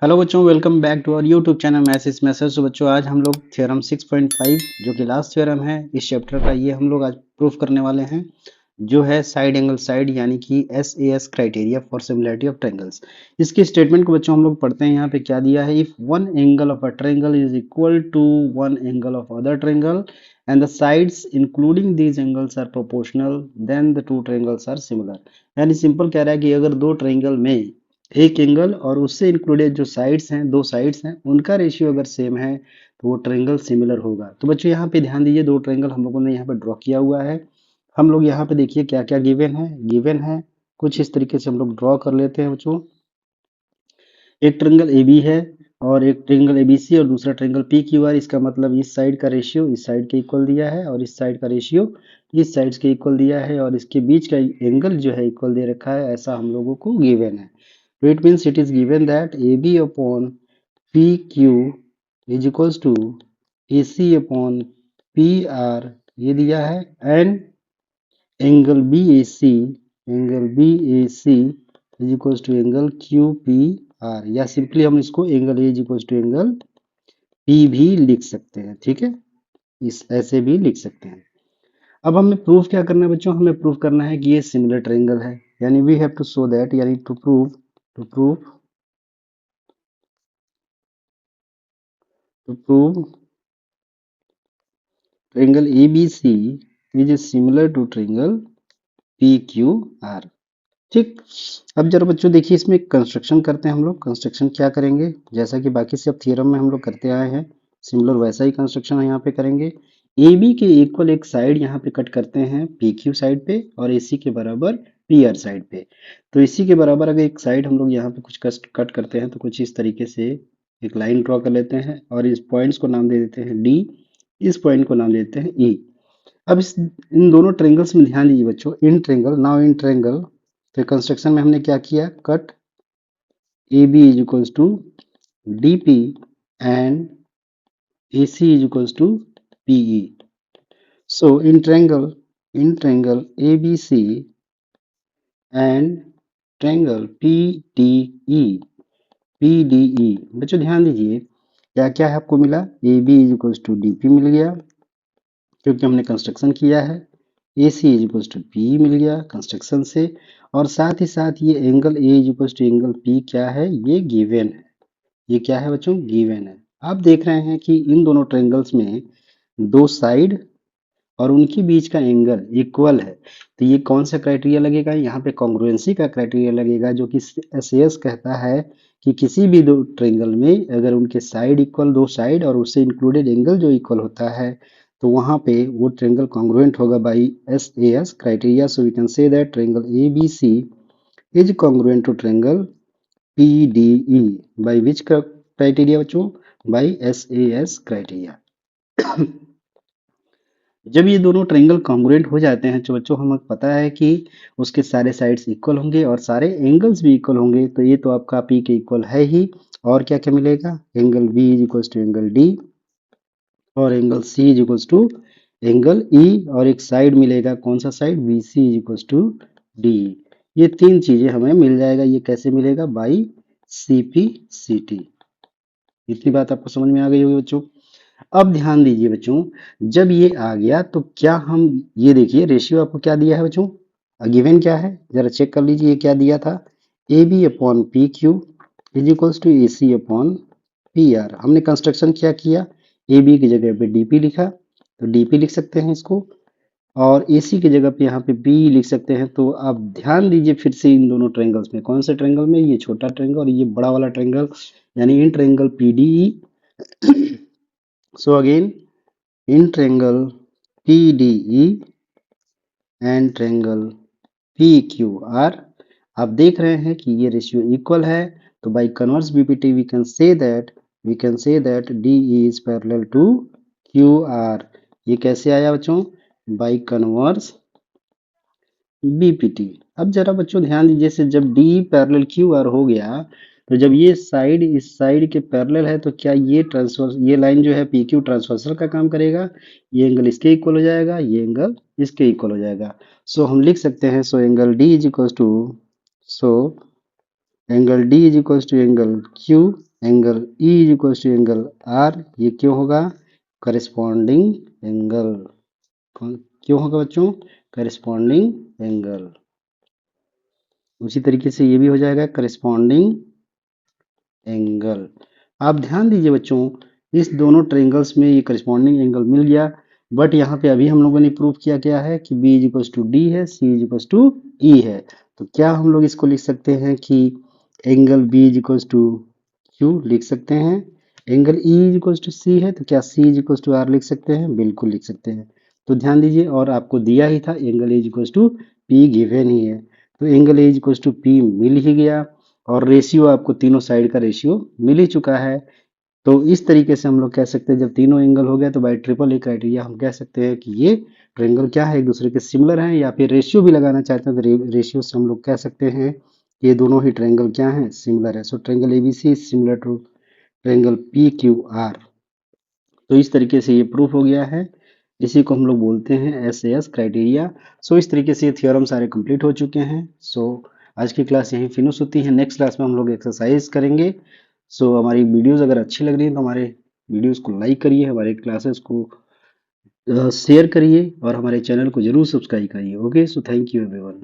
Hello बच्चों, welcome back to our YouTube channel maths message. तो बच्चों, आज हम लोग थ्योरम 6.5 जो कि लास्ट थ्योरम है इस चैप्टर का, ये हम लोग आज प्रूफ करने वाले हैं, जो है साइड एंगल साइड यानी कि SAS criteria for similarity of triangles. इसके स्टेटमेंट को बच्चों हम लोग पढ़ते हैं। यहाँ पे क्या दिया है, if one angle of a triangle is equal to one angle of other triangle and the sides including these angles are proportional then the two triangles are similar. यानी सिंपल कह रहा है कि अगर दो ट्रायंगल में एक एंगल और उससे इंक्लूडेड जो साइड्स हैं, दो साइड्स हैं, उनका रेशियो अगर सेम है तो वो ट्रायंगल सिमिलर होगा। तो बच्चों यहाँ पे ध्यान दीजिए, दो ट्रायंगल हम लोगों ने यहाँ पे ड्रॉ किया हुआ है। हम लोग यहाँ पे देखिए क्या क्या गिवन है कुछ इस तरीके से हम लोग ड्रॉ कर लेते हैं बच्चों। एक ट्रायंगल AB है और एक ट्रायंगल ABC और दूसरा ट्रायंगल PQR। इसका मतलब इस साइड का रेशियो इस साइड के इक्वल दिया है और इस साइड का रेशियो इस साइड के इक्वल दिया है और इसके बीच का एंगल जो है इक्वल दे रखा है, ऐसा हम लोगों को गिवन है। So it means it is given that AB upon PQ is equals to AC upon PR, ये दिया है, and angle BAC is equals to angle QPR, या सिंपली हम इसको angle A is equals to angle P भी लिख सकते हैं। ठीक है, इस ऐसे भी लिख सकते हैं। अब हमें प्रूफ क्या करना है बच्चों, हमें प्रूफ करना है कि ये सिमिलर ट्रायंगल है, यानी we have to show that, यानी to prove triangle ABC is similar to triangle PQR। ठीक। अब जरा बच्चों देखिए, इसमें कंस्ट्रक्शन करते हैं हम लोग। कंस्ट्रक्शन क्या करेंगे, जैसा कि बाकी सब थ्योरम में हम लोग करते आए हैं, सिमिलर वैसा ही कंस्ट्रक्शन यहाँ पे करेंगे। AB के इक्वल एक साइड यहाँ पे कट करते हैं PQ साइड पे और AC के बराबर PR साइड पे। तो इसी के बराबर अगर एक साइड हम लोग यहाँ पे कुछ कट करते हैं तो कुछ इस तरीके से एक लाइन ड्रॉ कर लेते हैं और इस पॉइंट्स को नाम दे देते हैं D, इस पॉइंट को नाम देते हैं E। अब इस इन दोनों ट्रायंगल्स में ध्यान दीजिए बच्चों, इन ट्रायंगल तो कंस्ट्रक्शन में हमने क्या किया, cut AB is equals to DP and AC is equals to PE। So in triangle ABC and triangle PDE बच्चों ध्यान दीजिए क्या क्या है आपको मिला, AB is equals to DP मिल गया क्योंकि हमने कंस्ट्रक्शन किया है, AC is equals to PE मिल गया कंस्ट्रक्शन से, और साथ ही साथ ये angle A is equals to angle P क्या है, ये गिवन है। ये क्या है बच्चों, गिवन है। आप देख रहे हैं कि इन दोनों ट्रायंगल्स में दो साइड और उनके बीच का एंगल इक्वल है। तो ये कौन सा क्राइटेरिया लगेगा, यहाँ पे कॉन्ग्रुएंसी का क्राइटेरिया लगेगा, जो कि SAS कहता है कि किसी भी दो ट्रायंगल में अगर उनके साइड इक्वल, दो साइड और उससे इंक्लूडेड एंगल जो इक्वल होता है, तो वहां पे वो ट्रायंगल कॉन्ग्रुएंट होगा by SAS criteria. So we can say that triangle ABC is congruent to triangle PDE by which criteria बच्चों, बाई SAS क्राइटेरिया। जब ये दोनों ट्रायंगल कॉन्ग्रुएंट हो जाते हैं तो बच्चों हमें पता है कि उसके सारे साइड्स इक्वल होंगे और सारे एंगल्स भी इक्वल होंगे। तो ये तो आपका P के इक्वल है ही, और क्या क्या मिलेगा, angle B is equals to angle D और angle C is equals to angle E, और एक साइड मिलेगा, कौन सा side, BC is equals to D। ये तीन चीजें हमें मिल जाएगा। ये कैसे मिलेगा, बाई CP/CT। इतनी बात आपको समझ में आ गई होगी बच्चों। अब ध्यान दीजिए बच्चों, जब ये आ गया तो क्या हम, ये देखिए रेशियो आपको क्या दिया है बच्चों, गिवन क्या है जरा चेक कर लीजिए। ये क्या दिया था, AB upon PQ is equals to AC upon PR। हमने कंस्ट्रक्शन क्या किया, AB की जगह पे DP लिखा तो DP लिख सकते हैं इसको, और AC की जगह पे यहाँ पे B लिख सकते हैं। तो आप ध्यान दीजिए फिर से इन दोनों ट्रायंगल्स में, कौन से ट्रायंगल में, ये छोटा ट्रायंगल और ये बड़ा वाला ट्रायंगल, यानी in triangle PDE। So again in triangle PDE and triangle PQR आप देख रहे हैं कि ये रेशियो इक्वल है। तो by converse BPT we can say that DE is parallel to QR। ये कैसे आया बच्चों, बाय कन्वर्स BPT। अब जरा बच्चों ध्यान दीजिए, से जब D पैरेलल QR हो गया तो जब ये साइड इस साइड के पैरेलल है तो क्या ये ट्रांसफर, ये लाइन जो है PQ ट्रांसवर्सल का काम करेगा, ये एंगल इसके इक्वल हो जाएगा, ये एंगल इसके इक्वल हो जाएगा। सो हम लिख सकते हैं, so angle D is equal to, so angle D is equal to angle Q angle E is equal to angle R, ये क्यों होगा, करस्पॉन्डिंग एंगल, क्यों होगा बच्चों, करस्पॉन्डिंग एंगल। उसी तरीके से ये भी हो जाएगा करस्पॉन्डिंग एंगल। आप ध्यान दीजिए बच्चों, इस दोनों ट्रायंगल्स में ये करस्पॉन्डिंग एंगल मिल गया, बट यहाँ पे अभी हम लोगों ने प्रूव किया क्या है कि b is equal to D है, c is equal to e है। तो क्या हम लोग इसको लिख सकते हैं कि angle b is equal to q लिख सकते हैं। Angle e is equal to c है, तो क्या c is equal to r लिख सकते हैं, बिल्कुल लिख सकते हैं। तो ध्यान दीजिए, और आपको दिया ही था angle A is equal to p given ही है, तो angle A is equal to p मिल ही गया, और रेशियो आपको तीनों साइड का रेशियो मिल ही चुका है। तो इस तरीके से हम लोग कह सकते हैं, जब तीनों एंगल हो गया तो बाय ट्रिपल ए क्राइटेरिया हम कह सकते हैं कि ये ट्रायंगल क्या है, एक दूसरे के सिमिलर हैं, या फिर रेशियो भी लगाना चाहते हैं तो रेशियो से हम लोग कह सकते हैं कि ये दोनों ही ट्रायंगल क्या हैं, सिमिलर है। So triangle ABC is similar to triangle P Q R. तो इस तरीके से ये प्रूफ हो गया है, इसी को हम लोग बोलते हैं एस एस क्राइटेरिया। सो इस तरीके से ये थ्योरम सारे कंप्लीट हो चुके हैं। सो आज की क्लास यहीं फिनिश होती है, नेक्स्ट क्लास में हम लोग एक्सरसाइज करेंगे। सो हमारी वीडियोस अगर अच्छी लग रही है तो हमारे वीडियोस को लाइक करिए, हमारे क्लासेस को शेयर करिए, और हमारे चैनल को जरूर सब्सक्राइब करिए। Okay, so thank you everyone.